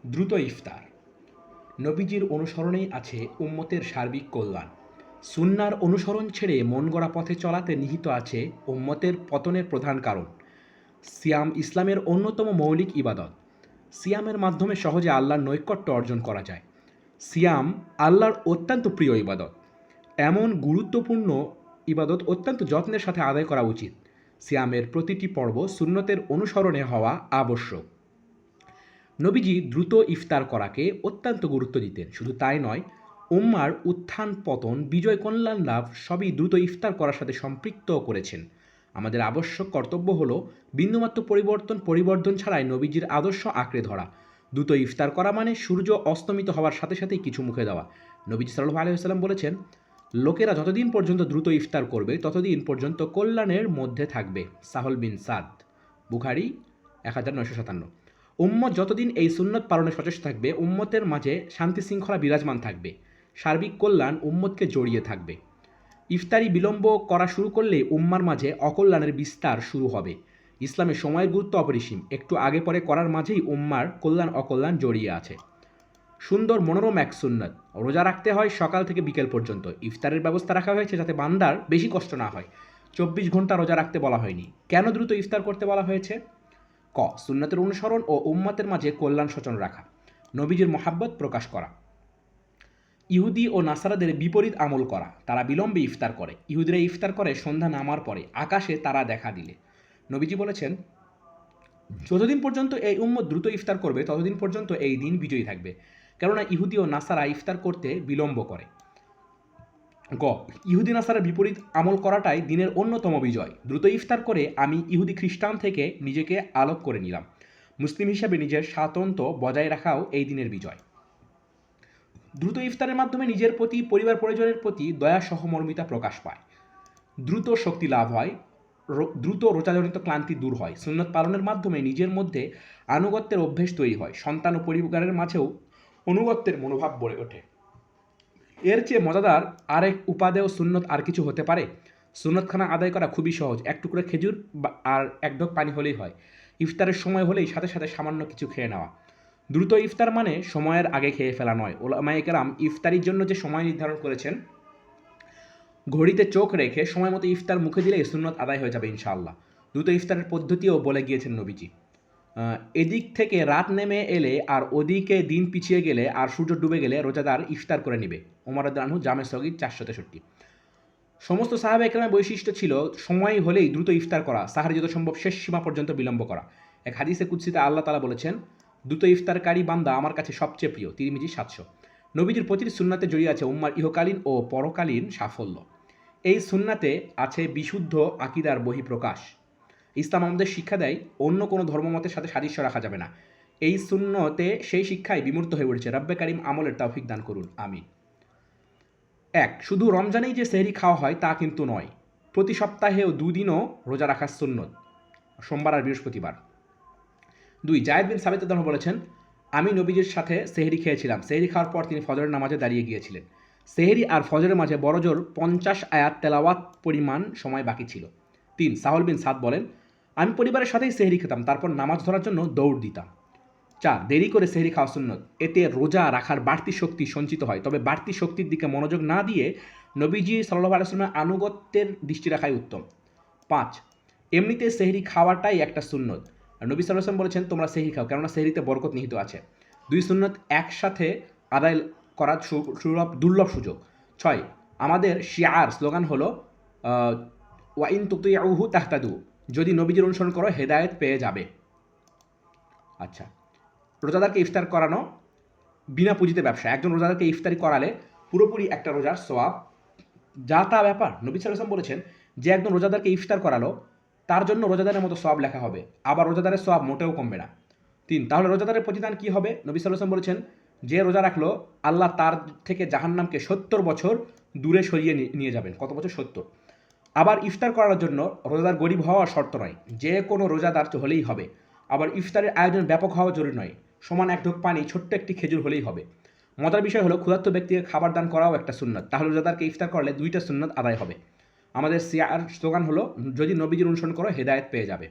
দ্রুত ইফতার। নবীজির অনুসরণেই আছে উম্মতের সার্বিক কল্যাণ। সুন্নার অনুসরণ ছেড়ে মন গড়া পথে চলাতে নিহিত আছে উম্মতের পতনের প্রধান কারণ। সিয়াম ইসলামের অন্যতম মৌলিক ইবাদত। সিয়ামের মাধ্যমে সহজে আল্লাহর নৈকট্য অর্জন করা যায়। সিয়াম আল্লাহর অত্যন্ত প্রিয় ইবাদত। এমন গুরুত্বপূর্ণ ইবাদত অত্যন্ত যত্নের সাথে আদায় করা উচিত। সিয়ামের প্রতিটি পর্ব সুন্নতের অনুসরণে হওয়া আবশ্যক। নবীজি দ্রুত ইফতার করাকে অত্যন্ত গুরুত্ব দিতেন। শুধু তাই নয়, উম্মার উত্থান পতন, বিজয় কল্যাণ লাভ সবই দ্রুত ইফতার করার সাথে সম্পৃক্ত করেছেন। আমাদের আবশ্যক কর্তব্য হলো বিন্দুমাত্র পরিবর্তন ছাড়াই নবীজির আদর্শ আঁকড়ে ধরা। দ্রুত ইফতার করা মানে সূর্য অস্তমিত হওয়ার সাথে সাথেই কিছু মুখে দেওয়া। নবীজি সাল্লাল্লাহু আলাইহি ওয়াসাল্লাম বলেছেন, লোকেরা যতদিন পর্যন্ত দ্রুত ইফতার করবে ততদিন পর্যন্ত কল্যাণের মধ্যে থাকবে। সাহল বিন সাদ, বুখারী 1957। উম্মত যতদিন এই সুন্নত পালনে সচেষ্ট থাকবে, উম্মতের মাঝে শান্তি শৃঙ্খলা বিরাজমান থাকবে, সার্বিক কল্যাণ উম্মতকে জড়িয়ে থাকবে। ইফতারি বিলম্ব করা শুরু করলে উম্মার মাঝে অকল্যাণের বিস্তার শুরু হবে। ইসলামে সময়ের গুরুত্ব অপরিসীম। একটু আগে পরে করার মাঝেই উম্মার কল্যাণ অকল্যাণ জড়িয়ে আছে। সুন্দর মনোরম এক সুন্নত। রোজা রাখতে হয় সকাল থেকে বিকেল পর্যন্ত। ইফতারের ব্যবস্থা রাখা হয়েছে যাতে বান্দার বেশি কষ্ট না হয়। 24 ঘন্টা রোজা রাখতে বলা হয়নি। কেন দ্রুত ইফতার করতে বলা হয়েছে? ক, সুন্নতের অনুসরণ ও উম্মতের মাঝে কল্যাণ সচল রাখা, নবীজির মহাব্বত প্রকাশ করা। ইহুদি ও নাসারাদের বিপরীত আমল করা। তারা বিলম্বে ইফতার করে। ইহুদিরা ইফতার করে সন্ধ্যা নামার পরে, আকাশে তারা দেখা দিলে। নবীজি বলেছেন, যতদিন পর্যন্ত এই উম্মত দ্রুত ইফতার করবে ততদিন পর্যন্ত এই দিন বিজয়ী থাকবে। কেননা ইহুদি ও নাসারা ইফতার করতে বিলম্ব করে। গ, ইহুদি নাসারার বিপরীত আমল করাটাই দিনের অন্যতম বিজয়। দ্রুত ইফতার করে আমি ইহুদি খ্রিস্টান থেকে নিজেকে আলোক করে নিলাম। মুসলিম হিসাবে নিজের স্বাতন্ত্র্য বজায় রাখাও এই দিনের বিজয়। দ্রুত ইফতারের মাধ্যমে নিজের প্রতি, পরিবার পরিজনের প্রতি দয়া সহমর্মিতা প্রকাশ পায়। দ্রুত শক্তি লাভ হয়। দ্রুত রোজাজনিত ক্লান্তি দূর হয়। সুন্নত পালনের মাধ্যমে নিজের মধ্যে আনুগত্যের অভ্যেস তৈরি হয়। সন্তান ও পরিবারের মাঝেও অনুগত্যের মনোভাব গড়ে ওঠে। এর চেয়ে মজাদার আরেক উপাদেয় সুন্নত আর কিছু হতে পারে? সুন্নতখানা আদায় করা খুবই সহজ। এক টুকরো খেজুর আর এক ঢোক পানি হলেই হয়। ইফতারের সময় হলেই সাথে সাথে সামান্য কিছু খেয়ে নেওয়া। দ্রুত ইফতার মানে সময়ের আগে খেয়ে ফেলা নয়। ওলামায়ে কেরাম ইফতারির জন্য যে সময় নির্ধারণ করেছেন, ঘড়িতে চোখ রেখে সময় মতো ইফতার মুখে দিলেই সুন্নত আদায় হয়ে যাবে ইনশাআল্লাহ। দ্রুত ইফতারের পদ্ধতিও বলে গিয়েছেন নবীজি। এদিক থেকে রাত নেমে এলে আর ওদিকে দিন পিছিয়ে গেলে আর সূর্য ডুবে গেলে রোজাদার ইফতার করে নিবে। ওমর রাদিয়াল্লাহু আনহু, জামে সগীর 463। সমস্ত সাহাবা একরামের বৈশিষ্ট্য ছিল সময় হলেই দ্রুত ইফতার করা, সাহারি যত সম্ভব শেষ সীমা পর্যন্ত বিলম্ব করা। এক হাদিসে কুদসিতে আল্লাহ তাআলা বলেছেন, দ্রুত ইফতারকারী বান্দা আমার কাছে সবচেয়ে প্রিয়। তিরমিজি 700। নবীজির প্রতিটি সুন্নাতে জড়িয়ে আছে উম্মার ইহকালীন ও পরকালীন সাফল্য। এই সুন্নাতে আছে বিশুদ্ধ আকিদার বহিঃপ্রকাশ। ইসলাম আমাদের শিক্ষা দেয় অন্য কোনো ধর্মমতের সাথে সাদৃশ্য রাখা যাবে না। এই সুন্নতে সেই শিক্ষায় বিমূর্ত হয়ে উঠেছে। রব্বে কারিম আমলের তৌফিক দান করুন, আমিন। এক, শুধু রমজানেই যে সেহরি খাওয়া হয় তা কিন্তু নয়। প্রতি সপ্তাহেও দুদিনও রোজা রাখার সুন্নত, সোমবার আর বৃহস্পতিবার। দুই, জায়েদ বিন সাবিত রাদিয়াল্লাহু আনহু বলেছেন, আমি নবীজির সাথে সেহরি খেয়েছিলাম। সেহরি খাওয়ার পর তিনি ফজরের নামাজে দাঁড়িয়ে গিয়েছিলেন। সেহরি আর ফজরের মাঝে বড়জোর 50 আয়াত তেলাওয়াত পরিমাণ সময় বাকি ছিল। তিন, সাহল বিন সাদ বলেন, আমি পরিবারের সাথেই সেহরি খেতাম, তারপর নামাজ ধরার জন্য দৌড় দিতাম। চার, দেরি করে সেহরি খাওয়া সুন্নত। এতে রোজা রাখার বাড়তি শক্তি সঞ্চিত হয়। তবে বাড়তি শক্তির দিকে মনোযোগ না দিয়ে নবীজি সাল্লাল্লাহু আলাইহি ওয়াসাল্লামের আনুগত্যের দৃষ্টি রাখাই উত্তম। পাঁচ, এমনিতে সেহরি খাওয়াটাই একটা সুন্নত। আর নবী সাল্লাল্লাহু আলাইহি ওয়াসাল্লাম বলেছেন, তোমরা সেহরি খাও, কেননা সেহরিতে বরকত নিহিত আছে। দুই সুন্নত একসাথে আদায় করার দুর্লভ সুযোগ। ছয়, আমাদের শিয়ার স্লোগান হলো ওয়াইন তুতিউহু তাহতাদু, যদি নবীজির অনুসরণ করো হেদায়েত পেয়ে যাবে। আচ্ছা, রোজাদারকে ইফতার করানো বিনা পুঁজিতে ব্যবসা। একজন রোজাদারকে ইফতারি করালে পুরোপুরি একটা রোজার সওয়াব, যা তা ব্যাপার। নবী সাল্লাল্লাহু আলাইহি ওয়াসাল্লাম বলেছেন, যে একজন রোজাদারকে ইফতার করালো তার জন্য রোজাদারের মতো সওয়াব লেখা হবে, আবার রোজাদারের সওয়াব মোটেও কমবে না। তিন, তাহলে রোজাদারের প্রতিদান কি হবে? নবী সাল্লাল্লাহু আলাইহি ওয়াসাল্লাম বলেছেন, যে রোজা রাখলো আল্লাহ তার থেকে জাহান্নামকে 70 বছর দূরে সরিয়ে নিয়ে যাবেন। কত বছর? 70। আবার ইফতার করার জন্য রোজাদার গরিব হওয়া শর্ত নয়, যে কোনো রোজাদার হলেই হবে। আবার ইফতারের আয়োজন ব্যাপক হওয়া জরুরি নয়, সমান এক ঢোক পানি, ছোট্ট একটি খেজুর হলেই হবে। মজার বিষয় হলো ক্ষুধার্ত ব্যক্তিকে খাবার দান করাও একটা সুন্নত। তাহলে রোজাদারকে ইফতার করলে দুইটা সুন্নত আদায় হবে। আমাদের সিয়ার স্লোগান হলো, যদি নবীজির অনুসরণ করো হেদায়েত পেয়ে যাবে।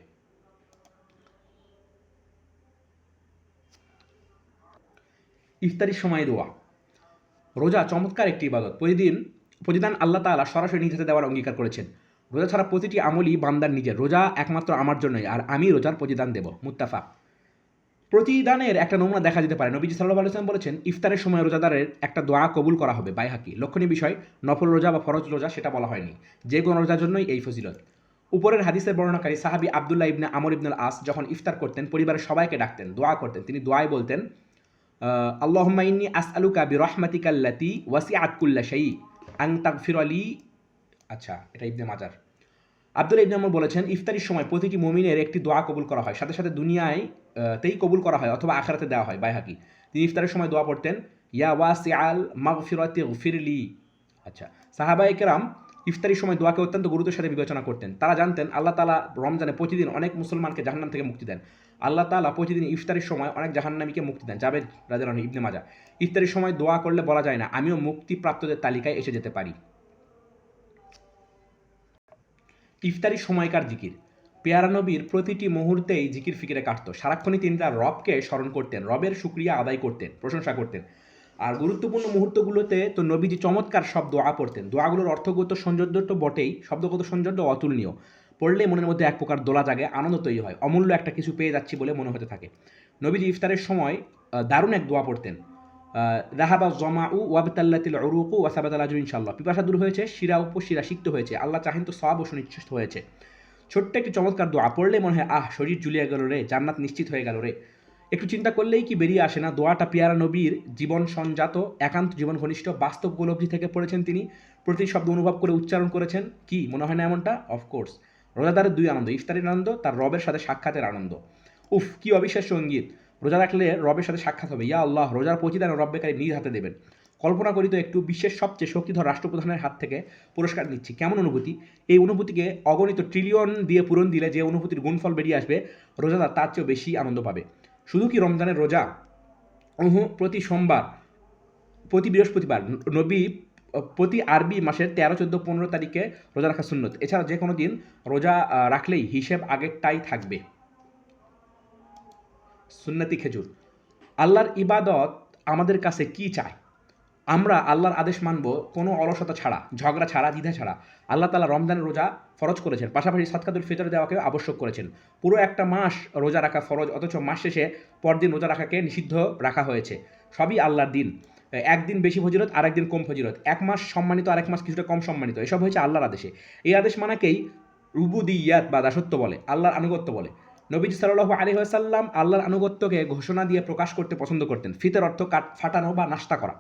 ইফতারির সময় দোয়া। রোজা চমৎকার একটি ইবাদত। প্রতিদান আল্লাহ তাআলা সরাসরি নিজ হাতে দেওয়ার অঙ্গীকার করেছেন। রোজা ছাড়া প্রতিটি আমলই বান্দার নিজের। রোজা একমাত্র আমার জন্যই, আর আমি রোজার প্রতিদান দেব। মুত্তাফাক। প্রতিদানের একটা নমুনা দেখা যেতে পারে। নবীজি সাল্লাল্লাহু আলাইহি ওয়াসাল্লাম বলেছেন, ইফতারের সময় রোজাদারের একটা দোয়া কবুল করা হবে। বাইহাকি। লক্ষণীয় বিষয়, নফল রোজা বা ফরজ রোজা সেটা বলা হয়নি। যে কোনো রোজার জন্যই এই ফজিলত। উপরের হাদিসের বর্ণনাকারী সাহাবী আব্দুল্লাহ ইবনে আমর ইবনুল আস যখন ইফতার করতেন, পরিবারের সবাইকে ডাকতেন, দোয়া করতেন। তিনি দোয়ায় বলতেন, আল্লাহুম্মা ইন্নী আসআলুকা বিরহমাতিকাল্লাতী ওয়াসিআত কুল্লা শাই আন তাগফির লি। আচ্ছা, এটা ইবনে মাজার। আব্দুল্লাহ ইবনে আমর বলেছেন, ইফতারির সময় প্রতিটি মুমিনের একটি দোয়া কবুল করা হয়, সাথে সাথে দুনিয়ায় তেই কবুল করা হয় অথবা আখিরাতে দেওয়া হয়। বাইহাকি। তিনি ইফতারের সময় দোয়া পড়তেন, ইয়া ওয়াসিআল মাগফিরাতি গফিরলি। আচ্ছা, সাহাবায়ে কেরাম ইফতারির সময় দোয়াকে অত্যন্ত গুরুত্বের সাথে বিবেচনা করতেন। তারা জানতেন আল্লাহ তাআলা রমজানে প্রতিদিন অনেক মুসলমানকে জাহান্নাম থেকে মুক্তি দেন। আল্লাহ তাআলা প্রতিদিন ইফতারির সময় অনেক জাহান্নামীকে মুক্তি দেন। জাবের রাদিয়াল্লাহু আনহু, ইবনে মাজাহ। ইফতারির সময় দোয়া করলে বলা যায় না আমিও মুক্তিপ্রাপ্তদের তালিকায় এসে যেতে পারি। ইফতারির সময়কার জিকির। পেয়ারা নবীর প্রতিটি মুহূর্তেই জিকির ফিকিরে কাটত। সারাক্ষণই তিনি তার রবকে স্মরণ করতেন, রবের শুকরিয়া আদায় করতেন, প্রশংসা করতেন। আর গুরুত্বপূর্ণ মুহূর্তগুলোতে তো নবীজি চমৎকার সব দোয়া পড়তেন। দোয়াগুলোর অর্থগত সৌন্দর্য তো বটেই, শব্দগত সৌন্দর্য অতুলনীয়। পড়লে মনের মধ্যে এক প্রকার দোলা জাগে, আনন্দ তৈরি হয়, অমূল্য একটা কিছু পেয়ে যাচ্ছি বলে মনে হতে থাকে। নবীজি ইফতারের সময় দারুণ এক দোয়া পড়তেন, রাহাবা জমা উ ওয়াবতাল্লাতিল উরুকু ওয়াসাবাতাল আজরু ইনশাআল্লাহ। পিপাসা দূর হয়েছে, শিরা উপশিরা সিক্ত হয়েছে, আল্লাহ চাহেন তো সওয়াবও সুনিশ্চিত হয়েছে। ছোট্ট একটি চমৎকার দোয়া পড়লে মনে হয় আহ, শরীর জুলিয়ে গেল রে, জান্নাত নিশ্চিত হয়ে গেল রে। একটু চিন্তা করলেই কি বেরিয়ে আসে না, দোয়াটা পেয়ারা নবীর জীবন সঞ্জাত, একান্ত জীবন ঘনিষ্ঠ বাস্তব উপলব্ধি থেকে পড়েছেন তিনি, প্রতি শব্দ অনুভব করে উচ্চারণ করেছেন। কি মনে হয় না এমনটা? অফকোর্স। রোজাদারের দুই আনন্দ, ইফতারের আনন্দ, তার রবের সাথে সাক্ষাতের আনন্দ। উফ, কি অবিশ্বাস্য সঙ্গীত! রোজা রাখলে রবের সাথে সাক্ষাৎ হবে। ইয়া আল্লাহ, রোজার প্রতিদান রব্বেকারী নিজ হাতে দেবেন। কল্পনা করি তো একটু, বিশ্বের সবচেয়ে শক্তিধর রাষ্ট্রপ্রধানের হাত থেকে পুরস্কার নিচ্ছি, কেমন অনুভূতি! এই অনুভূতিকে অগণিত ট্রিলিয়ন দিয়ে পূরণ দিলে যে অনুভূতির গুণফল বেরিয়ে আসবে, রোজাদার তার চেয়েও বেশি আনন্দ পাবে। শুধু কি রমজানের রোজা? প্রতি সোমবার, প্রতি বৃহস্পতিবার, নবী প্রতি আরবি মাসের 13, 14, 15 তারিখে রোজা রাখা সুন্নত। এছাড়া যে কোনো দিন রোজা রাখলেই হিসেব আগেরটাই থাকবে। সুন্নতি খেজুর। আল্লাহর ইবাদত আমাদের কাছে কি চায়? আমরা আল্লাহর আদেশ মানব কোনো অলসতা ছাড়া, ঝগড়া ছাড়া, দ্বিধা ছাড়া। আল্লাহ তাআলা রমজানের রোজা ফরজ করেছেন, পাশাপাশি সাদকাতুল ফিতর দেওয়াকে আবশ্যক করেছেন। পুরো একটা মাস রোজা রাখা ফরজ, অথচ মাস শেষে পরদিন রোজা রাখাকে নিষিদ্ধ রাখা হয়েছে। সবই আল্লাহর দিন। একদিন বেশি ফজিলত, আরেকদিন কম ফজিলত। এক মাস সম্মানিত, আরেক মাস কিছুটা কম সম্মানিত। এসব হয়েছে আল্লাহর আদেশে। এই আদেশ মানাকেই রুবুদিয়াত বা দাসত্ব বলে, আল্লাহর আনুগত্য বলে। নবীজি সাল্লাল্লাহু আলাইহি ওয়াসাল্লাম আল্লাহর আনুগত্যকে ঘোষণা দিয়ে প্রকাশ করতে পছন্দ করতেন। ফিতর অর্থ কাট ফাটানো বা নাশতা করা।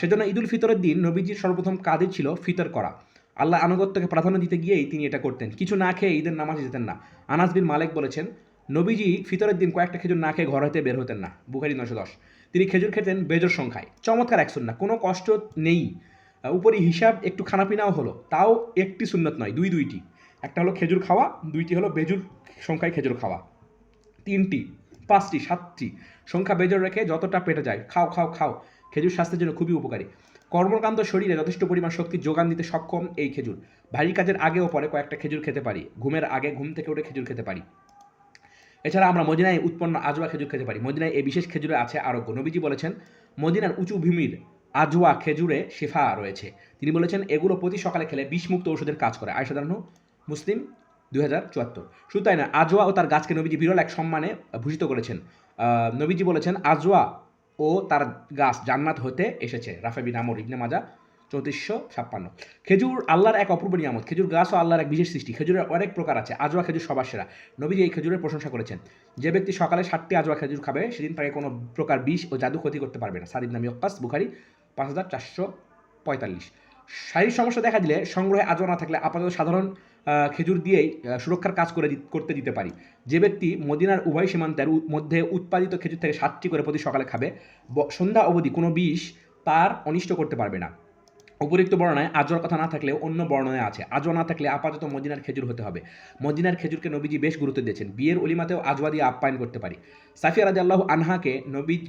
সেজন্য ঈদুল ফিতরের দিন নবীজির সর্বপ্রথম কাজই ছিল ফিতর করা। আল্লাহ আনুগত্যকে প্রাধান্য দিতে গিয়েই তিনি এটা করতেন। কিছু না খেয়ে ঈদের নামাজে যেতেন না। আনাস বিন মালিক বলেছেন, নবীজি ফিতরের দিন কয়েকটা খেজুর না খেয়ে ঘর হতে বের হতেন না। বুখারী 910। তিনি খেজুর খেতেন বেজোর সংখ্যায়। চমৎকার এক সুন্নাহ, কোনো কষ্ট নেই। উপরই হিসাব একটু খানাপিনাও হলো, তাও একটি সুন্নত নয়, দুইটি। একটা হলো খেজুর খাওয়া, দুইটি হলো বেজুর সংখ্যায় খেজুর খাওয়া। 3টি, 5টি, 7টি সংখ্যা বেজোর রেখে যতটা পেটে যায় খাও খাও খাও। খেজুর স্বাস্থ্যের জন্য খুবই উপকারী। কর্মকাণ্ড শরীরে যথেষ্ট পরিমাণ শক্তি যোগান দিতে সক্ষম এই খেজুর। ভারী কাজের আগে ও পরে কয়েকটা খেজুর খেতে পারি। ঘুমের আগে ঘুম থেকে উঠে খেজুর খেতে পারি। এছাড়া আমরা মদিনায় উৎপন্ন আজওয়া খেজুর খেতে পারি। মদিনায় এই বিশেষ খেজুরে আছে আরোগ্য। নবীজি বলেছেন, মদিনার উঁচু ভূমির আজওয়া খেজুরে শেফা রয়েছে। তিনি বলেছেন, এগুলো প্রতি সকালে খেলে বিষমুক্ত ওষুধের কাজ করে। আয়েশা রাদিয়াল্লাহু আনহা, মুসলিম 2074। শুধু তাই না, আজওয়া ও তার গাছকে নবীজি বিরল এক সম্মানে ভূষিত করেছেন। নবীজি বলেছেন, আজওয়া ও তার গাছ জান্নাত হতে এসেছে। রাফে বিন আমর, ইবনে মাজাহ 3456। খেজুর আল্লাহর এক অপূর্ব নিয়ামত। খেজুর গাছ ও আল্লাহর এক বিশেষ সৃষ্টি। খেজুরের অনেক প্রকার আছে। আজওয়া খেজুর সবার সেরা। নবীজি এই খেজুরের প্রশংসা করেছেন। যে ব্যক্তি সকালে 7টি আজওয়া খেজুর খাবে, সেদিন তাকে কোনো প্রকার বিষ ও জাদু ক্ষতি করতে পারবে না। সাদ ইবনে আবি ওয়াক্কাস, বুখারী 5445। শারীরিক সমস্যা দেখা দিলে সংগ্রহে আজওয়া না থাকলে আপাতত সাধারণ খেজুর দিয়েই সুরক্ষার কাজ করতে দিতে পারি। যে ব্যক্তি মদিনার উভয় সীমান্তের মধ্যে উৎপাদিত খেজুর থেকে 7টি করে প্রতি সকালে খাবে, সন্ধ্যা অবধি কোনো বিষ তার অনিষ্ট করতে পারবে না। উপরিক্ত বর্ণনায় আজওয়ার কথা না থাকলেও অন্য বর্ণনায় আছে। আজওয়া না থাকলে আপাতত মদিনার খেজুর হতে হবে। মদিনার খেজুরকে নবীজি বেশ গুরুত্ব দিয়েছেন। বিয়ের অলিমাতেও আজওয়া দিয়ে আপ্যায়ন করতে পারি। সাফিয়া রাদিয়াল্লাহু আনহাকে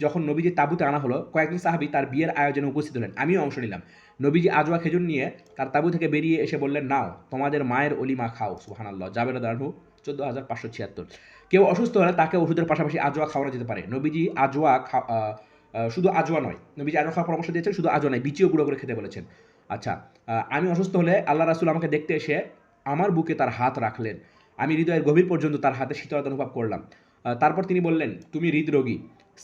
যখন নবীজি তাঁবুতে আনা হলো, কয়েকজন সাহাবী তার বিয়ের আয়োজনে উপস্থিত হলেন। আমিও অংশ নিলাম। নবীজি আজওয়া খেজুর নিয়ে তার তাঁবু থেকে বেরিয়ে এসে বললেন, নাও তোমাদের মায়ের অলিমা খাও। সুবহানাল্লাহ। জাবের রাদিয়াল্লাহু আনহু 14576। কেউ অসুস্থ হলে তাকে ওষুধের পাশাপাশি আজওয়া খাওয়ানো যেতে পারে। নবীজি আজওয়া শুধু আজওয়া নয়, নবীজি আজওয়া খাওয়ার পরামর্শ দিয়েছেন, শুধু আজওয়া নয়, বিচিও গুঁড়ো করে খেতে বলেছেন। আচ্ছা, আমি অসুস্থ হলে আল্লাহ রাসূল আমাকে দেখতে এসে আমার বুকে তার হাত রাখলেন। আমি হৃদয়ের গভীর পর্যন্ত তার হাতে শীতলতা অনুভব করলাম। তারপর তিনি বললেন, তুমি হৃদরোগী,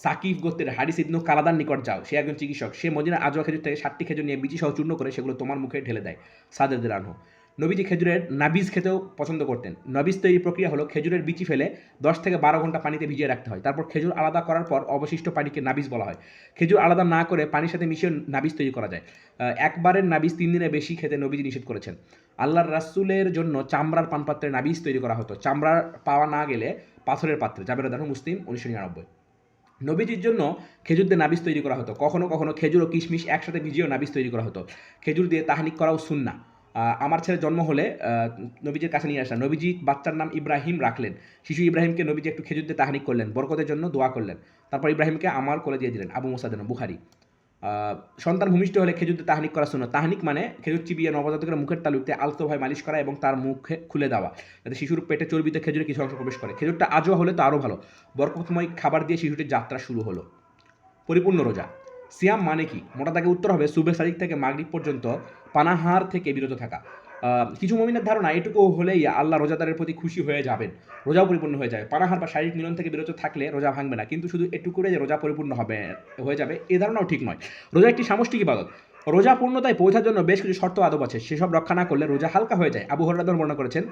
সাকিফ গোত্রের হারিস ইবনু কালাদার নিকট যাও, সে একজন চিকিৎসক। সে মদিনার আজওয়া খেজুর থেকে 7টি খেজুর নিয়ে বিচি সহ চূর্ণ করে সেগুলো তোমার মুখে ঢেলে দেয়। সাদ রাদিয়াল্লাহু আনহু। নবীজি খেজুরের নাবিজ খেতেও পছন্দ করতেন। নাবিজ তৈরির প্রক্রিয়া হলো খেজুরের বিচি ফেলে 10 থেকে 12 ঘন্টা পানিতে ভিজিয়ে রাখতে হয়। তারপর খেজুর আলাদা করার পর অবশিষ্ট পানিকে নাবিজ বলা হয়। খেজুর আলাদা না করে পানির সাথে মিশিয়ে নাবিজ তৈরি করা যায়। একবারের নাবিজ 3 দিনের বেশি খেতে নবীজি নিষেধ করেছেন। আল্লাহর রাসূলের জন্য চামড়ার পানপাত্রে নাবিজ তৈরি করা হতো। চামড়া পাওয়া না গেলে পাথরের পাত্রে। জাবের রাদিয়াল্লাহু আনহু, মুসলিম 1999। নবীজির জন্য খেজুর দিয়ে নাবিজ তৈরি করা হতো। কখনো কখনো খেজুর ও কিশমিশ একসাথে ভিজিয়েও নাবিজ তৈরি করা হতো। খেজুর দিয়ে তাহনিক করাও সুন্নাহ। আমার ছেলে জন্ম হলে নবীজির কাছে নিয়ে আসলাম। নবীজি বাচ্চার নাম ইব্রাহিম রাখলেন। শিশু ইব্রাহিমকে নবীজি একটু খেজুর দিয়ে তাহনিক করলেন, বরকতের জন্য দোয়া করলেন। তারপর ইব্রাহিমকে আমার কোলে দিয়ে দিলেন। আবু মুসা বুখারী। সন্তান ভূমিষ্ঠ হলে খেজুর দিয়ে তাহনিক করা সুন্নাহ। তাহনিক মানে খেজুর চিবিয়ে নবজাতকের মুখের তালুতে আলতোভাবে মালিশ করা এবং তার মুখে খুলে দেওয়া, যাতে শিশুর পেটে চর্বিতে খেজুরের কিছু অংশ প্রবেশ করে। খেজুরটা আজও হলে তো আরও ভালো। বরকতময় খাবার দিয়ে শিশুটির যাত্রা শুরু হলো। পরিপূর্ণ রোজা। সিয়াম মানে কি? মোটা দাগে উত্তর হবে সুবহে সাদিক থেকে মাগরিব পর্যন্ত পানাহার থেকে বিরত থাকা। কিছু মুমিনের ধারণা এটুকু হলেই আল্লাহ রোজাদারের প্রতি খুশি হয়ে যাবেন, রোজাও পরিপূর্ণ হয়ে যাবে। পানাহার বা শারীরিক মিলন থেকে বিরত থাকলে রোজা ভাঙবে না, কিন্তু শুধু এটুকুরে যে রোজা পরিপূর্ণ হয়ে যাবে এ ধারণাও ঠিক নয়। রোজা একটি সামষ্টিক ইবাদত। রোজা পূর্ণতায় পৌঁছার জন্য বেশ কিছু শর্ত আদব আছে, সেসব রক্ষা না করলে রোজা হালকা হয়ে যায়। আবু হুরায়রা বর্ণনা করেছেন,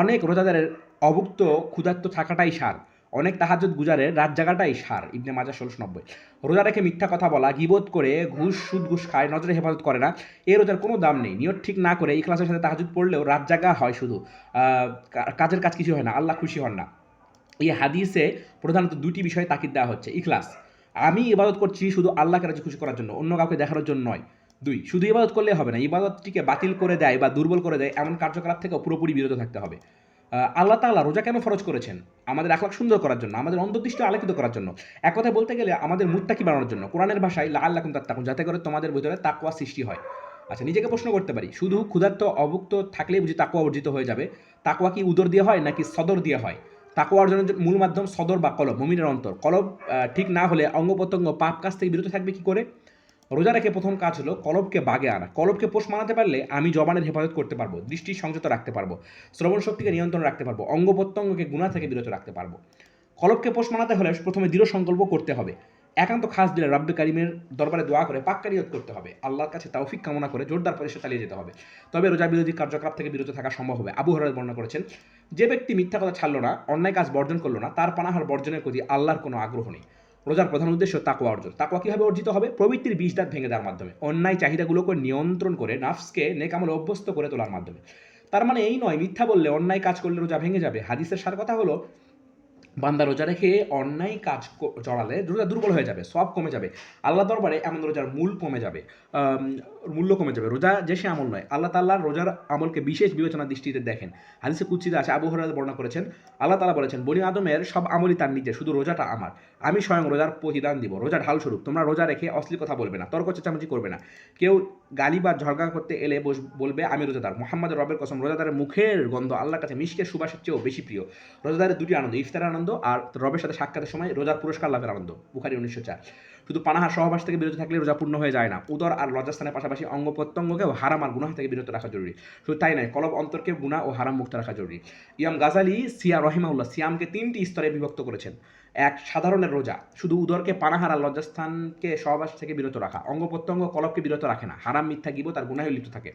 অনেক রোজাদারের অভুক্ত ক্ষুধার্ত থাকাটাই সার, অনেক তাহাজ্জুদ গুজারের রাত জাগাটাই সার। ইবনে মাজাহ 1690। রোজা রেখে মিথ্যা কথা বলা, গীবত করে, সুদ ঘুষ খায়, নজরে হেফাজত করে না, এ রোজার কোনো দাম নেই। নিয়ত ঠিক না করে ইখলাসের সাথে তাহাজ্জুদ পড়লেও রাত জাগা হয় শুধু, কাজের কাজ কিছু হয় না, আল্লাহ খুশি হন না। এই হাদিসে প্রধানত দুটি বিষয়ে তাকিদ দেওয়া হচ্ছে। ইখলাস, আমি ইবাদত করছি শুধু আল্লাহকে রাজি খুশি করার জন্য, অন্য কাউকে দেখানোর জন্য নয়। 2, শুধু ইবাদত করলে হবে না, ইবাদতটিকে বাতিল করে দেয় বা দুর্বল করে দেয় এমন কার্যকলাপ থেকে পুরোপুরি বিরত থাকতে হবে। আল্লাহ তাআলা রোজা কেন ফরজ করেছেন? আমাদের আখলাক সুন্দর করার জন্য, আমাদের অন্তর্দৃষ্টি আলোকিত করার জন্য। এক কথায় বলতে গেলে আমাদের মুত্তাকি বানানোর জন্য। কোরআনের ভাষায় লাআল্লাকুম তাত্তাকুন, যাতে করে তোমাদের ভিতরে তাকওয়া সৃষ্টি হয়। আচ্ছা, নিজেকে প্রশ্ন করতে পারি, শুধু ক্ষুধার্ত অভুক্ত থাকলেই বুঝি তাকওয়া অর্জিত হয়ে যাবে? তাকওয়া কি উদর দিয়ে হয় নাকি সদর দিয়ে হয়? তাকওয়া অর্জনের মূল মাধ্যম সদর বা কলব, মুমিনের অন্তর। কলব ঠিক না হলে অঙ্গ প্রত্যঙ্গ পাপ কাজ থেকে বিরত থাকবে কি করে? রোজা রেখে প্রথম কাজ হলো কলবকে বাগে আনা। কলবকে পোষ মানাতে পারলে আমি জবানের হেফাজত করতে পারবো, দৃষ্টি সংযত রাখতে পারবো, শ্রবণ শক্তিকে নিয়ন্ত্রণ রাখতে পারবো, অঙ্গ প্রত্যঙ্গকে গুনাহ থেকে বিরত রাখতে পারবো। কলবকে পোষ মানাতে হলে প্রথমে দৃঢ় সংকল্প করতে হবে। একান্ত খাস দিলে রব্বে কারিমের দরবারে দোয়া করে পাক্কা নিয়ত করতে হবে। আল্লাহর কাছে তৌফিক কামনা করে জোরদার প্রচেষ্টা চালিয়ে যেতে হবে। তবে রোজা বিরোধী কার্যকলাপ থেকে বিরত থাকা সম্ভব হবে। আবু হুরায়রা বর্ণনা করেছেন, যে ব্যক্তি মিথ্যা কথা ছাড়লো না, অন্যায় কাজ বর্জন করলো না, তার পানাহার বর্জনের প্রতি আল্লাহর কোনো আগ্রহ নেই। রোজার প্রধান উদ্দেশ্য তাকওয়া অর্জন। তাকওয়া কিভাবে অর্জিত হবে? প্রবৃত্তির বিষ দাঁত ভেঙে দেওয়ার মাধ্যমে, অন্যায় চাহিদাগুলোকে নিয়ন্ত্রণ করে নাফসকে নেক আমলে অভ্যস্ত করে তোলার মাধ্যমে। তার মানে এই নয় মিথ্যা বললে, অন্যায় কাজ করলে রোজা ভেঙে যাবে। হাদিসের সার কথা হলো, বান্দা রোজা রেখে অন্যায় কাজ জড়ালে রোজা দুর্বল হয়ে যাবে, সব কমে যাবে, আল্লাহ দরবারে এমন রোজার মূল্য কমে যাবে। রোজা যে সে আমল নয়, আল্লাহ তাআলা রোজার আমলকে বিশেষ বিবেচনার দৃষ্টিতে দেখেন। হাদিসে কুদসিতে আছে, আবু হুরায়রা বর্ণনা করেছেন, আল্লাহ তাআলা বলেছেন, বনি আদমের সব আমলই তার নিজের, শুধু রোজাটা আমার। আমি স্বয়ং রোজার প্রতিদান দিব, রোজা ঢাল স্বরূপ। তোমরা রোজা রেখে অশ্লীল কথা বলবে না, তর্ক চেঁচামেচি করবে না। কেউ গালি বা ঝগড়া করতে এলে বলবে আমি রোজাদার। মুহাম্মাদের রবের কসম, রোজাদারের মুখের গন্ধ আল্লাহর কাছে মিশকের সুবাসের চেয়েও বেশি প্রিয়। রোজাদারের দুটি আনন্দ, ইফতারের আনন্দ আর রবের সাথে সাক্ষাতের সময় রোজার পুরস্কার লাভের আনন্দ। বুখারী 1904। শুধু পানাহার সহবাস থেকে বিরত থাকলে রোজা পূর্ণ হয়ে যায় না। উদর আর লজ্জাস্থানের পাশাপাশি অঙ্গ প্রত্যঙ্গকেও হারাম আর গুনাহ থেকে বিরত রাখা জরুরি। শুধু তাই নয়, কলব অন্তরকে গুনাহ ও হারাম মুক্ত রাখা জরুরি। ইমাম গাজালি রহিমাহুল্লাহ সিয়ামকে 3টি স্তরে বিভক্ত করেছেন। 1, সাধারণের রোজা, শুধু উদরকে পানাহার আর লজ্জাস্থানকে সহবাস থেকে বিরত রাখা, অঙ্গ প্রত্যঙ্গ কলবকে বিরত রাখে না, হারাম মিথ্যা গীবত আর গুনাহে লিপ্ত থাকে।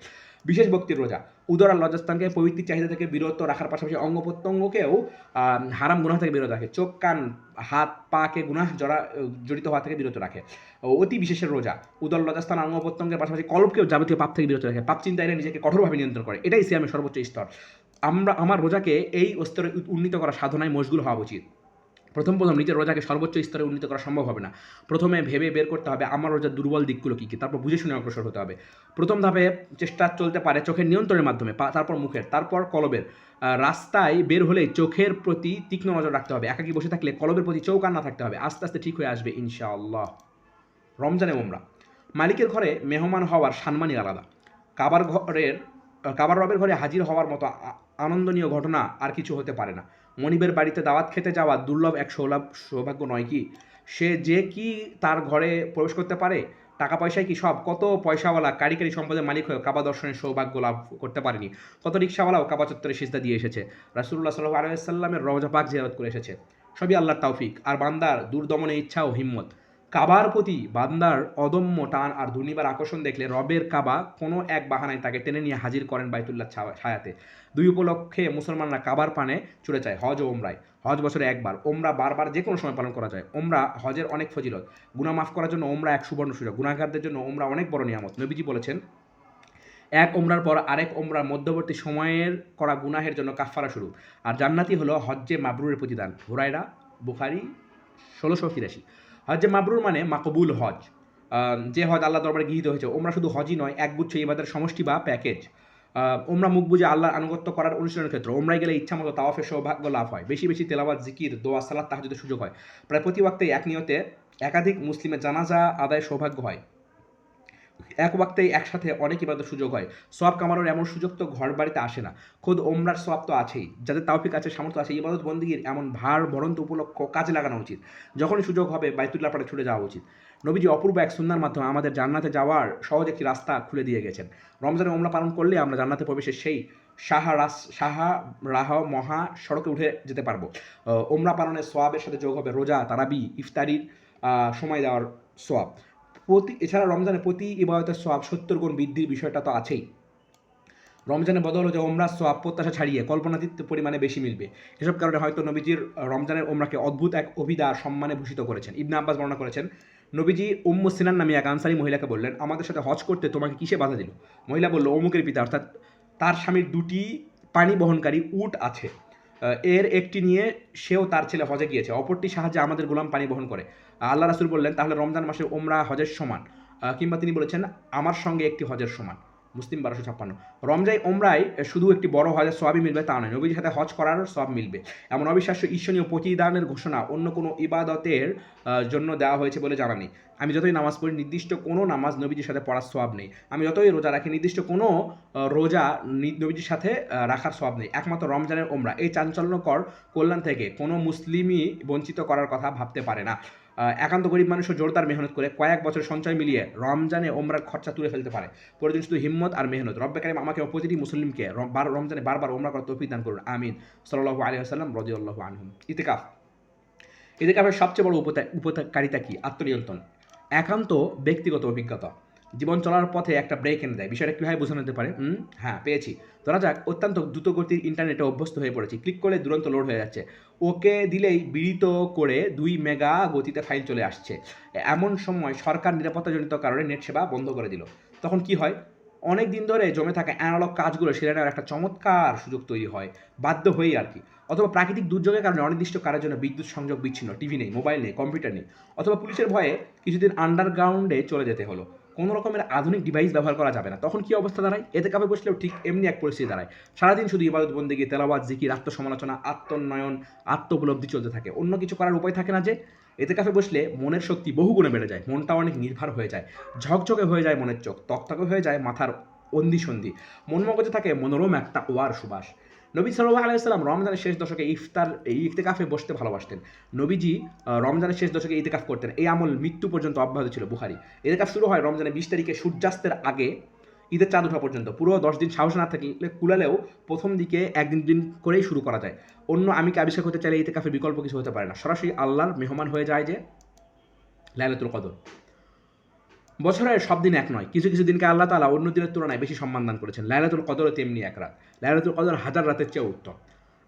বিশেষ ব্যক্তির রোজা, উদর আর লজ্জাস্থানকে পবিত্র চাহিদা থেকে বিরত রাখার পাশাপাশি অঙ্গ প্রত্যঙ্গকেও হারাম গুনাহ থেকে বিরত রাখে, চোখ কান হাত পাকে গুনাহ জড়িত হওয়া থেকে বিরত রাখে। অতি বিশেষের রোজা, উদর লজ্জাস্থান অঙ্গ প্রত্যঙ্গের পাশাপাশি কলবকেও যাবতীয় পাপ থেকে বিরত রাখে, পাপ চিন্তা এলে নিজেকে কঠোরভাবে নিয়ন্ত্রণ করে। এটাই সিয়ামের সর্বোচ্চ স্তর। আমার রোজাকে এই স্তরে উন্নীত করা সাধনায় মশগুল হওয়া উচিত। প্রথম নিজের রোজাকে সর্বোচ্চ স্তরে উন্নীত করা সম্ভব হবে না। প্রথমে ভেবে বের করতে হবে আমার রোজার দুর্বল দিকগুলো কী কী, তারপর বুঝে শুনে অগ্রসর হতে হবে। প্রথম ধাপে চেষ্টা চলতে পারে চোখের নিয়ন্ত্রণের মাধ্যমে, তারপর মুখের, তারপর কলবের। রাস্তায় বের হলে চোখের প্রতি তীক্ষ্ণ নজর রাখতে হবে। একাকী বসে থাকলে কলবের প্রতি চৌকান্না থাকতে হবে। আস্তে আস্তে ঠিক হয়ে আসবে ইনশাআল্লাহ। রমজানে উমরা, মালিকের ঘরে মেহমান হওয়ার সম্মানই আলাদা। কাবার রবের ঘরে হাজির হওয়ার মতো আনন্দনীয় ঘটনা আর কিছু হতে পারে না। মনিবের বাড়িতে দাওয়াত খেতে যাওয়া দুর্লভ এক সৌভাগ্য নয় কি? সে যে কি তার ঘরে প্রবেশ করতে পারে? টাকা পয়সায় কি সব? কত পয়সাওয়ালা কারি সম্পদের মালিক হয়েও কাবা দর্শনের সৌভাগ্য লাভ করতে পারেনি। কত রিক্শাওয়ালাও কাবা চত্বরে সিজদা দিয়ে এসেছে। রাসূলুল্লাহ সাল্লাল্লাহু আলাইহি ওয়াসাল্লামের রওজা পাক জিয়ারত করে এসেছে। সবই আল্লাহর তৌফিক আর বান্দার দূরদমনের ইচ্ছা ও হিম্মত। কাবার প্রতি বান্দার অদম্য টান আর দুর্নিবার আকর্ষণ দেখলে রবের কাবা কোনো এক বাহানায় তাকে টেনে নিয়ে হাজির করেন বাইতুল্লাহ ছায়াতে। দুই উপলক্ষে মুসলমানরা কাবার পানে ছুটে যায় হজ ও ওমরায়। হজ বছরে একবার, ওমরা বারবার যে কোনো সময় পালন করা যায়। ওমরা হজের অনেক ফজিলত। গুনাহ মাফ করার জন্য ওমরা এক সুবর্ণ সুযোগ। গুনাহগারদের জন্য ওমরা অনেক বড় নিয়ামত। নবীজি বলেছেন, এক ওমরার পর আরেক ওমরার মধ্যবর্তী সময়ের করা গুনাহের জন্য কাফফারা স্বরূপ। আর জান্নাতি হলো হজ্জে মাবরুরের প্রতিদান। হুরায়রা, বুখারী ১৬৮৩। হজ্জে মাবরুর মানে মাকবুল হজ। যে হজ আল্লাহ দরবারে গৃহীত হয়েছে। ওমরা শুধু হজই নয়, একগুচ্ছ ইবাদের সমষ্টি বা প্যাকেজ। ওমরা মুখ বুজে আল্লাহর আনুগত্য করার অনুশীলনের ক্ষেত্র। ওমরায় গেলে ইচ্ছা মতো তাওয়াফের সৌভাগ্য লাভ হয়। বেশি বেশি তেলাওয়াত, জিকির, দোয়া, সালাত, তাহাজ্জুদের সুযোগ হয়। প্রায় প্রতি ওয়াক্তেই এক নিয়তে একাধিক মুসলিমের জানাজা আদায়ের সৌভাগ্য হয়। এক ওয়াক্তেই একসাথে অনেক ইবাদতের সুযোগ হয়। সওয়াব কামানোর এমন সুযোগ তো ঘর বাড়িতে আসে না। খোদ ওমরার সওয়াব তো আছেই। যাদের তাওফিক আছে, সামর্থ্য আছে, ইবাদত বন্দেগীর এমন ভার বরন্ত উপলক্ষ কাজে লাগানো উচিত। যখনই সুযোগ হবে বাইতুল্লাহ পাড়ে ছুটে যাওয়া উচিত। নবীজি অপূর্ব এক সুন্নাহর মাধ্যমে আমাদের জান্নাতে যাওয়ার সহজ একটি রাস্তা খুলে দিয়ে গেছেন। রমজানে ওমরা পালন করলে আমরা জান্নাতে প্রবেশের সেই রাহ মহা সড়কে উঠে যেতে পারবো। ওমরা পালনের সোয়াবের সাথে যোগ হবে রোজা, তারাবি, ইফতারির সময় দেওয়ার সোয়াব। এছাড়া রমজানে প্রতি ইবাদতের সোয়াব ৭০ গুণ বৃদ্ধির বিষয়টা তো আছেই। রমজানের বদল হচ্ছে ওমরার সোয়াব প্রত্যাশা ছাড়িয়ে কল্পনাতীত পরিমাণে বেশি মিলবে। এসব কারণে হয়তো নবীজির রমজানের ওমরাকে অদ্ভুত এক অভিদা সম্মানে ভূষিত করেছেন। ইবনে আব্বাস বর্ণনা করেছেন, নবীজি উম্মু সিনান নামে এক আনসারী মহিলাকে বললেন, আমাদের সাথে হজ করতে তোমাকে কিসে বাধা দিল? মহিলা বলল, অমুকের পিতা, অর্থাৎ তার স্বামীর দুটি পানি বহনকারী উট আছে। এর একটি নিয়ে সেও তার ছেলে হজে গিয়েছে, অপরটি সাহায্যে আমাদের গোলাম পানি বহন করে। আল্লাহ রাসূল বললেন, তাহলে রমজান মাসে ওমরা হজের সমান। কিংবা তিনি বলেছেন, আমার সঙ্গে একটি হজের সমান। মুসলিম ১২৫৬। ওমরায় শুধু একটি বড় হজের সওয়াবই মিলবে তা নয়, নবীজির সাথে হজ করার সওয়াব মিলবে। এমন অবিশ্বাস্য ঈর্ষণীয় প্রতিদানের ঘোষণা অন্য কোনো ইবাদতের জন্য দেওয়া হয়েছে বলে জানা নেই। আমি যতই নামাজ পড়ি, নির্দিষ্ট কোনো নামাজ নবীজির সাথে পড়ার সওয়াব নেই। আমি যতই রোজা রাখি, নির্দিষ্ট কোনো রোজা নবীজির সাথে রাখার সওয়াব নেই। একমাত্র রমজানের ওমরা এই চাঞ্চল্যকর কল্যাণ থেকে কোনো মুসলিমই বঞ্চিত করার কথা ভাবতে পারে না। একান্ত গরিব মানুষও জোরদার মেহনত করে কয়েক বছর সঞ্চয় মিলিয়ে রমজানে ওমরার খরচা তুলে ফেলতে পারে। প্রয়োজন শুধু হিম্মত আর মেহনত। রব্বে কারিম আমাকে ও প্রতিটি মুসলিমকে রমজানে বারবার ওমরা করার তৌফিক দান করুন, আমিন। সাল্লাল্লাহু আলাইহি ওয়াসাল্লাম, রাদিয়াল্লাহু আনহুম। ইতিকাফ। ইতিকাফের সবচেয়ে বড় উপকারিতা কি? আত্মনিয়ন্ত্রণ, একান্ত ব্যক্তিগত অভিজ্ঞতা। জীবন চলার পথে একটা ব্রেক এনে দেয়। বিষয়টা কীভাবে বোঝানো যেতে পারে? হ্যাঁ, পেয়েছি। ধরা যাক, অত্যন্ত দ্রুতগতির ইন্টারনেটে অভ্যস্ত হয়ে পড়েছি। ক্লিক করলে দুরন্ত লোড হয়ে যাচ্ছে। ওকে দিলেই বিড়িত করে ২ মেগা গতিতে ফাইল চলে আসছে। এমন সময় সরকার নিরাপত্তাজনিত কারণে নেট সেবা বন্ধ করে দিল। তখন কি হয়? অনেক দিন ধরে জমে থাকা অ্যানালগ কাজগুলো সেরে নেওয়ার একটা চমৎকার সুযোগ তৈরি হয়, বাধ্য হয়েই আর কি। অথবা প্রাকৃতিক দুর্যোগের কারণে অনির্দিষ্ট কারের জন্য বিদ্যুৎ সংযোগ বিচ্ছিন্ন, টিভি নেই, মোবাইল নেই, কম্পিউটার নেই। অথবা পুলিশের ভয়ে কিছুদিন আন্ডারগ্রাউন্ডে চলে যেতে হলো। কোনো রকমের আধুনিক ডিভাইস ব্যবহার করা যাবে না। তখন কী অবস্থা দাঁড়ায়? এতেকাফে বসলেও ঠিক এমনি এক পরিস্থিতি দাঁড়ায়। সারাদিন শুধু ইবাদত বন্দেগী, তেলাওয়াত, জিকির, আত্মসমালোচনা, আত্মোন্নয়ন, আত্মোপলব্ধি চলতে থাকে। অন্য কিছু করার উপায় থাকে না যে। এতেকাফে বসলে মনের শক্তি বহুগুণে বেড়ে যায়। মনটা অনেক নির্ভর হয়ে যায়। ঝকঝকে হয়ে যায় মনের চোখ, তকতকে হয়ে যায় মাথার সন্ধি। মন মগজে থাকে মনোরম এক তাকওয়ার সুবাস। নবী সাল্লাল্লাহু আলাইহি ওয়াসাল্লাম রমজানের শেষ দশকে ইতিকাফে বসতে ভালোবাসতেন। নবীজি রমজানের শেষ দশকে ইতিকাফ করতেন। এই আমল মৃত্যু পর্যন্ত অব্যাহত ছিল। বুখারী। ইতিকাফ শুরু হয় রমজানের ২০ তারিখে সূর্যাস্তের আগে ঈদের চাঁদ ওঠা পর্যন্ত। পুরো ১০ দিন সাহস না থাকলে কুলালেও প্রথম দিকে একদিন দিন করেই শুরু করা যায়। অন্য আমিকে আবিষ্কার করতে চাইলে ইতিকাফের বিকল্প কিছু হতে পারে না। সরাসরি আল্লাহর মেহমান হয়ে যায় যে লাইলাতুল কদর। বছরের সব দিন এক নয়। কিছু কিছু দিনকে আল্লাহ তাআলা অন্য দিনের তুলনায় বেশি সম্মান দান করেছেন। লাইলাতুল কদরও তেমনি এক রাত। লাইলাতুল কদর হাজার রাতের চেয়ে উত্তম।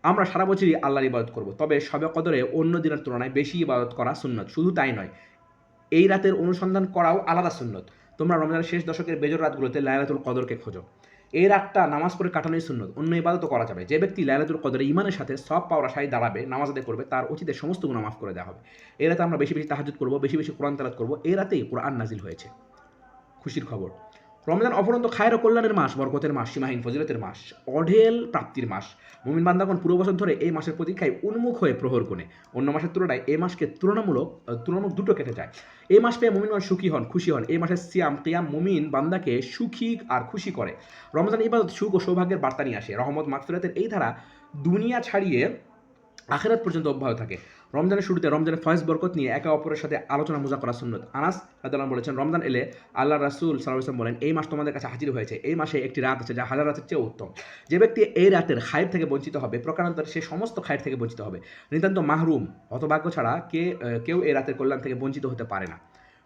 আমরা সারা বছরই আল্লাহর ইবাদত করব, তবে শবে কদরে অন্য দিনের তুলনায় বেশি ইবাদত করা সুন্নত। শুধু তাই নয়, এই রাতের অনুসন্ধান করাও আলাদা সুন্নত। তোমরা রমজানের শেষ দশকের বেজর রাতগুলোতে লাইলাতুল কদরকে খোঁজো। এই রাতটা নামাজ পড়ে কাটানোই সুন্নত। অন্য ইবাদতও করা যাবে। যে ব্যক্তি লাইলাতুল কদরে ঈমানের সাথে সওয়াব পাওয়ার আশায় দাঁড়াবে, নামাজ আদায় করবে, তার অতীতের সমস্ত গুনাহ মাফ করে দেওয়া হবে। এই রাতে আমরা বেশি বেশি তাহাজ্জুদ করব, বেশি বেশি কোরআন তেলাওয়াত করব। এই রাতেই কোরআন নাজিল হয়েছে। খুশির খবর, রমজান অপরন্ত খায়ের ও কল্যাণের মাস, বরকতের মাস, সীমাহীন ফজিলতের মাস, অঢেল প্রাপ্তির মাস। মুমিন বান্দাগণ পুরো বছর ধরে এই মাসের প্রতীক্ষায় উন্মুখ হয়ে প্রহর গুণে। অন্য মাসের তুলনায় এই মাসকে তুলনামূলক দুটো কেটে যায়। এই মাস পেয়ে মুমিনগণ সুখী হন, খুশি হন। এই মাসের সিয়াম কিয়াম মুমিন বান্দাকে সুখী আর খুশি করে। রমজান ইবাদত সুখ ও সৌভাগ্যের বার্তা নিয়ে আসে। রহমত মাগফিরাতের এই ধারা দুনিয়া ছাড়িয়ে আখিরাত পর্যন্ত অব্যাহত থাকে। রমজানের শুরুতে রমজানের ফয়েজ বরকত নিয়ে একে অপরের সাথে আলোচনা মোজা করা সুন্নত। আনাস রাদিয়াল্লাহু বলেছেন, রমজান এলে আল্লাহ রাসূল সাল্লাল্লাহু আলাইহি ওয়াসাল্লাম বলেন, এই মাস তোমাদের কাছে হাজির হয়েছে, এই মাসে একটি রাত আছে যা হাজার রাতের চেয়ে উত্তম। যে ব্যক্তি এই রাতের খায়ের থেকে বঞ্চিত হবে, প্রকারান্তরে সে সমস্ত খায়ের থেকে বঞ্চিত হবে। নিতান্ত মাহরুম হতভাগ্য ছাড়া কেউ এই রাতের কল্যাণ থেকে বঞ্চিত হতে পারে না।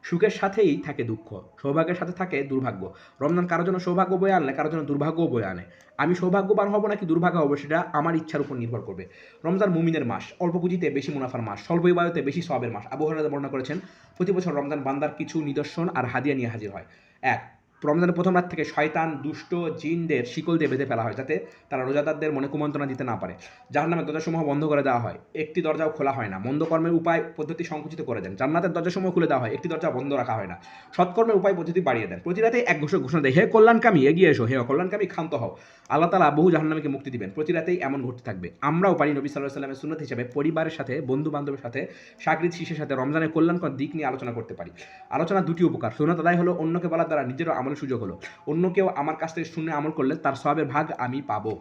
সুখের সাথেই থাকে দুঃখ, সৌভাগ্যের সাথে থাকে দুর্ভাগ্য। রমজান কারোর জন্য সৌভাগ্য বয়ে আনলে কারোর জন্য দুর্ভাগ্যও বয়ে আনে। আমি সৌভাগ্যবান হব নাকি দুর্ভাগ্য হব সেটা আমার ইচ্ছার উপর নির্ভর করবে। রমজান মুমিনের মাস, অল্প পুঁজিতে বেশি মুনাফার মাস, স্বল্প ইবাদতে বেশি সওয়াবের মাস। আবু হুরায়রা বর্ণনা করেছেন, প্রতি বছর রমজান বান্দার কিছু নিদর্শন আর হাদিয়া নিয়ে হাজির হয়। এক, রমজানের প্রথম রাত থেকে শয়তান দুষ্ট জিনদের শিকল দিয়ে বেঁধে ফেলা হয়, যাতে তারা রোজাদারদের মনে কুমন্ত্রণা দিতে না পারে। জাহান্নামের দরজাসমূহ বন্ধ করে দেওয়া হয়, একটি দরজাও খোলা হয় না। মন্দ কর্মের উপায় পদ্ধতি সংকুচিত করে দেন। জান্নাতের দরজাসমূহ খুলে দেওয়া হয়, একটি দরজা বন্ধ রাখা হয় না। সৎকর্মের উপায় পদ্ধতি বাড়িয়ে দেন। প্রতি রাতে এক ঘোষণা দেয়, হে কল্যাণকামী এগিয়ে এসো, হে অকল্যাণকামী ক্ষান্ত হও। আল্লাহ তাআলা বহু জাহান্নামীকে মুক্তি দিবেন। প্রতি রাতেই এমন ঘটতে থাকবে। আমরাও পারি নবী সাল্লাল্লাহু আলাইহি ওয়াসাল্লামের সুন্নাত হিসেবে পরিবারের সাথে, বন্ধু বান্ধবের সাথে, সাগরিদ শিষ্যের সাথে রমজানের কল্যাণকর দিক নিয়ে আলোচনা করতে পারি। আলোচনার দুটি উপকার। সুন্নাত আদায় হলো, অন্যকে বলার দ্বারা নিজেরও আমলের সুযোগ হলো। অন্য কেউ আমার কাছ থেকে শুনে আমল করলে তার সওয়াবের ভাগ আমি পাবো।